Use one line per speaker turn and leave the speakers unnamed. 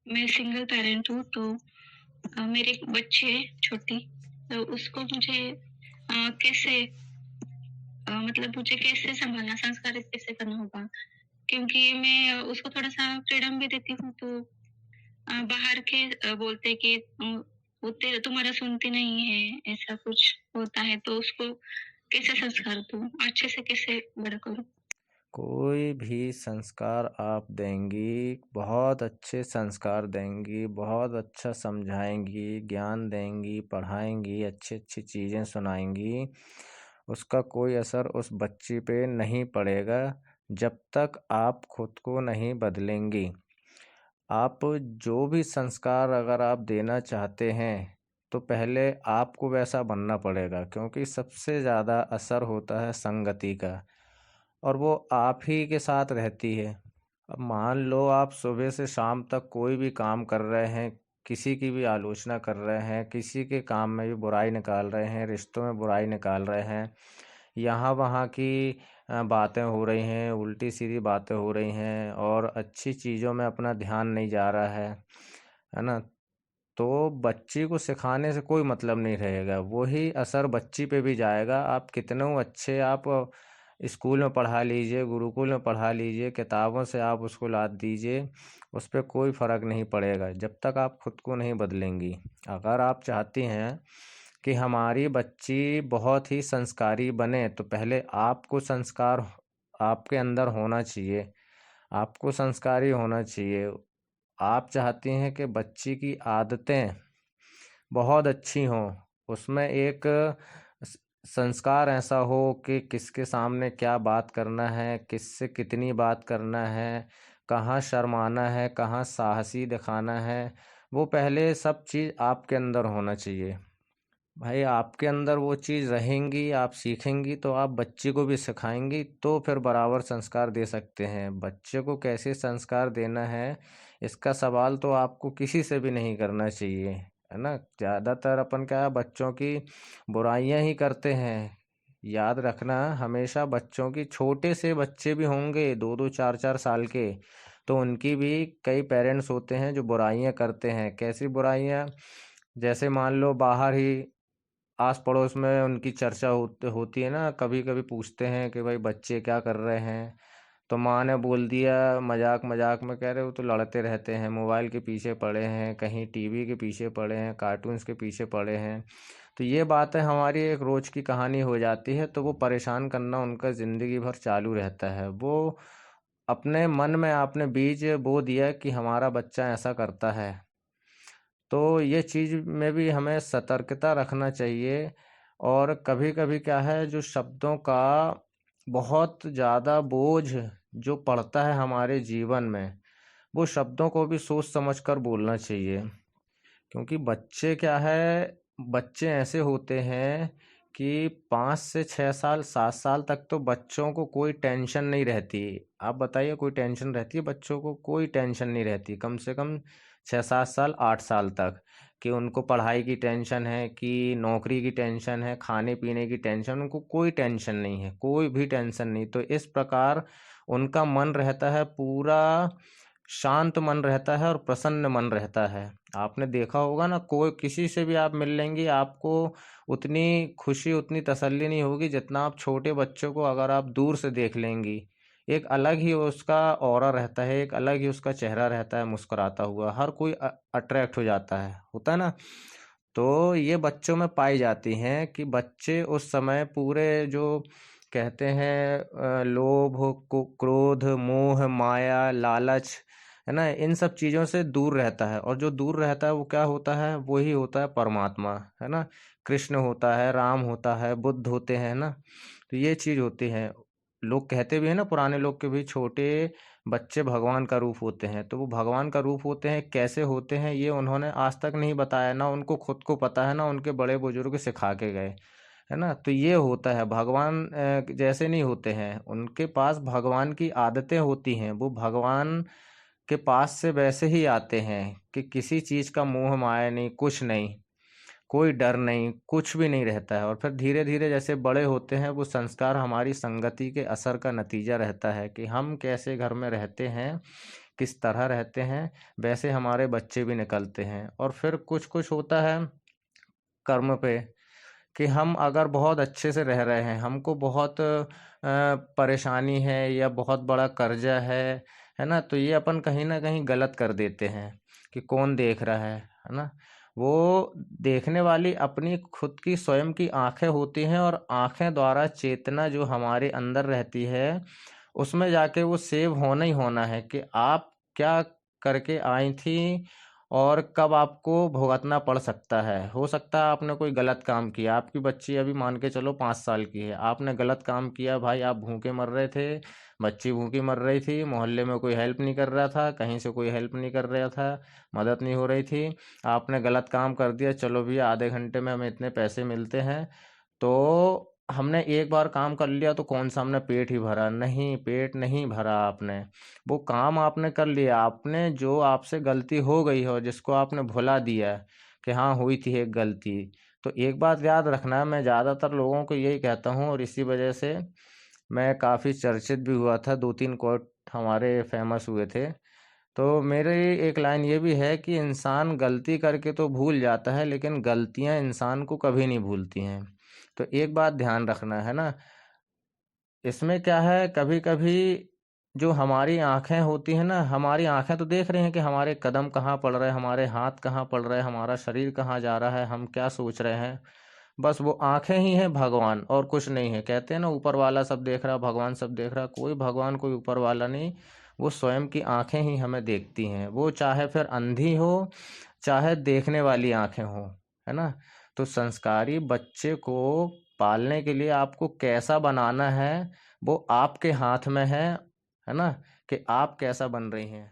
मैं single parent हूँ, तो मेरी एक बच्ची है छोटी, तो उसको मुझे कैसे मतलब मुझे कैसे सँभालना, संस्कारित कैसे करना होगा? क्योंकि मैं उसको थोड़ा-सा फ्रीडम भी देती हूँ, तो बाहर के बोलते हैं कि वो तुम्हारा सुनती नहीं है, ऐसा कुछ होता है, तो उसको कैसे संस्कार दूँ? अच्छे से कैसे बड़ा करूँ?
कोई भी संस्कार आप देंगी, बहुत अच्छे संस्कार देंगी, बहुत अच्छा समझाएँगी, ज्ञान देंगी, पढ़ाएँगी, अच्छी-अच्छी चीज़ें सुनाएँगी, उसका कोई असर उस बच्ची पे नहीं पड़ेगा, जब तक आप खुद को नहीं बदलेंगी। आप जो भी संस्कार अगर आप देना चाहते हैं, तो पहले आपको वैसा बनना पड़ेगा क्योंकि सबसे ज़्यादा असर होता है संगति का। और वो आप ही के साथ रहती है। अब मान लो आप सुबह से शाम तक कोई भी काम कर रहे हैं, किसी की भी आलोचना कर रहे हैं, किसी के काम में भी बुराई निकाल रहे हैं, रिश्तों में बुराई निकाल रहे हैं, यहाँ-वहाँ की बातें हो रही हैं, उल्टी-सीधी बातें हो रही हैं और अच्छी चीज़ों में अपना ध्यान नहीं जा रहा है ना? तो बच्ची को सिखाने से कोई मतलब नहीं रहेगा, वही असर बच्ची पे भी जाएगा। आप कितनों अच्छे आप स्कूल में पढ़ा लीजिए, गुरुकुल में पढ़ा लीजिए, किताबों से आप उसको लाद दीजिए, उस पे कोई फ़र्क नहीं पड़ेगा, जब तक आप खुद को नहीं बदलेंगी। अगर आप चाहती हैं कि हमारी बच्ची बहुत ही संस्कारी बने, तो पहले आपको संस्कार आपके अंदर होना चाहिए, आपको संस्कारी होना चाहिए। आप चाहती हैं कि बच्ची की आदतें बहुत अच्छी हों, उसमें एक स संस्कार ऐसा हो कि किसके सामने क्या बात करना है, किससे कितनी बात करना है, कहाँ शर्माना है, कहाँ साहसी दिखाना है, वो पहले सब चीज़ आपके अंदर होना चाहिए। भाई आपके अंदर वो चीज़ रहेंगी, आप सीखेंगी तो आप बच्चे को भी सिखाएँगी, तो फिर बराबर संस्कार दे सकते हैं। बच्चे को कैसे संस्कार देना है, इसका सवाल तो आपको किसी से भी नहीं करना चाहिए, है ना? ज़्यादातर अपन क्या है बच्चों की बुराइयाँ ही करते हैं। याद रखना हमेशा बच्चों की छोटे से बच्चे भी होंगे 2-2 4-4 साल के, तो उनकी भी कई पेरेंट्स होते हैं जो बुराइयाँ करते हैं। कैसी बुराइयाँ? जैसे मान लो बाहर ही आस-पड़ोस में उनकी चर्चा होती है ना, कभी-कभी पूछते हैं कि भाई बच्चे क्या कर रहे हैं? तो माँ ने बोल दिया मज़ाक-मज़ाक में, कह रहे वो तो लड़ते रहते हैं, मोबाइल के पीछे पड़े हैं, कहीं टीवी के पीछे पड़े हैं, कार्टून्स के पीछे पड़े हैं। तो ये बातें हमारी एक रोज़ की कहानी हो जाती है, तो वो परेशान करना उनका ज़िंदगी भर चालू रहता है। वो अपने मन में आपने बीज बो दिया कि हमारा बच्चा ऐसा करता है। तो ये चीज़ में भी हमें सतर्कता रखना चाहिए और कभी-कभी क्या है जो शब्दों का बहुत ज़्यादा बोझ जो पड़ता है हमारे जीवन में, वो शब्दों को भी सोच समझ कर बोलना चाहिए। क्योंकि बच्चे क्या है, बच्चे ऐसे होते हैं कि 5 से 6 साल, 7 साल तक तो बच्चों को कोई टेंशन नहीं रहती। आप बताइए कोई टेंशन रहती है बच्चों को? कोई टेंशन नहीं रहती। कम से कम 6-7 साल, 8 साल तक कि उनको पढ़ाई की टेंशन है, कि नौकरी की टेंशन है, खाने-पीने की टेंशन, उनको कोई टेंशन नहीं है, कोई भी टेंशन नहीं। तो इस प्रकार उनका मन रहता है पूरा शांत मन रहता है और प्रसन्न मन रहता है। आपने देखा होगा ना कोई किसी से भी आप मिल लेंगी, आपको उतनी खुशी, उतनी तसल्ली नहीं होगी जितना आप छोटे बच्चों को अगर आप दूर से देख लेंगी। एक अलग ही उसका ऑरा रहता है, एक अलग ही उसका चेहरा रहता है मुस्कुराता हुआ, हर कोई अट्रैक्ट हो जाता है, होता है ना? तो ये बच्चों में पाई जाती हैं कि बच्चे उस समय पूरे जो कहते हैं लोभ, क्रोध, मोह, माया, लालच, है ना? इन सब चीज़ों से दूर रहता है और जो दूर रहता है वो क्या होता है? वही होता है परमात्मा, है ना? कृष्ण होता है, राम होता है, बुद्ध होते हैं ना? तो ये चीज़ होती है। लोग कहते भी हैं ना पुराने लोग के भी छोटे बच्चे भगवान का रूप होते हैं, तो वो भगवान का रूप होते हैं, कैसे होते हैं ये उन्होंने आज तक नहीं बताया, ना उनको खुद को पता है, ना उनके बड़े-बुजुर्ग सिखा के गए, है ना? तो ये होता है भगवान जैसे नहीं होते हैं, उनके पास भगवान की आदतें होती हैं, वो भगवान के पास से वैसे ही आते हैं कि किसी चीज़ का मोह माया नहीं, कुछ नहीं। कोई डर नहीं, कुछ भी नहीं रहता है और फिर धीरे-धीरे जैसे बड़े होते हैं, वो संस्कार हमारी संगति के असर का नतीजा रहता है कि हम कैसे घर में रहते हैं, किस तरह रहते हैं, वैसे हमारे बच्चे भी निकलते हैं। और फिर कुछ-कुछ होता है कर्म पे कि हम अगर बहुत अच्छे से रह रहे हैं, हमको बहुत परेशानी है या बहुत बड़ा कर्ज़ा है ना? तो ये अपन कहीं न कहीं गलत कर देते हैं कि कौन देख रहा है ना? वो देखने वाली अपनी खुद की स्वयं की आँखें होती हैं और आँखें द्वारा चेतना जो हमारे अंदर रहती है, उसमें जाके वो सेव होना ही होना है कि आप क्या करके आई थीं और कब आपको भुगतना पड़ सकता है। हो सकता है आपने कोई गलत काम किया, आपकी बच्ची अभी मान के चलो 5 साल की है, आपने गलत काम किया भाई, आप भूखे मर रहे थे, बच्ची भूखी मर रही थी, मोहल्ले में कोई हेल्प नहीं कर रहा था, कहीं से कोई हेल्प नहीं कर रहा था, मदद नहीं हो रही थी, आपने गलत काम कर दिया, चलो भैया आधे घंटे में हमें इतने पैसे मिलते हैं, तो हमने एक बार काम कर लिया तो कौन-सा हमने पेट ही भरा, नहीं पेट नहीं भरा आपने। वो काम आपने कर लिया, आपने जो आपसे गलती हो गई हो, जिसको आपने भुला दिया कि हाँ, हुई थी एक गलती। तो एक बात याद रखना, मैं ज़्यादातर लोगों को यही कहता हूँ और इसी वजह से मैं काफ़ी चर्चित भी हुआ था, 2-3 कोट हमारे फ़ेमस हुए थे। तो मेरी एक लाइन ये भी है कि इंसान गलती करके तो भूल जाता है, लेकिन गलतियाँ इंसान को कभी नहीं भूलती हैं। तो एक बात ध्यान रखना, है ना? इसमें क्या है कभी-कभी जो हमारी आँखें होती हैं ना, हमारी आँखें तो देख रही हैं कि हमारे कदम कहाँ पड़ रहे हैं, हमारे हाथ कहाँ पड़ रहे हैं, हमारा शरीर कहाँ जा रहा है, हम क्या सोच रहे हैं। बस वो आँखें ही हैं भगवान और कुछ नहीं है। कहते हैं ना ऊपर वाला सब देख रहा, भगवान सब देख रहा, कोई भगवान, कोई ऊपर वाला नहीं, वो स्वयं की आँखें ही हमें देखती हैं। वो चाहे फिर अंधी हो, चाहे देखने वाली आँखें हों, है ना? तो संस्कारी बच्चे को पालने के लिए आपको कैसा बनाना है, वो आपके हाथ में है ना? कि आप कैसा बन रही हैं।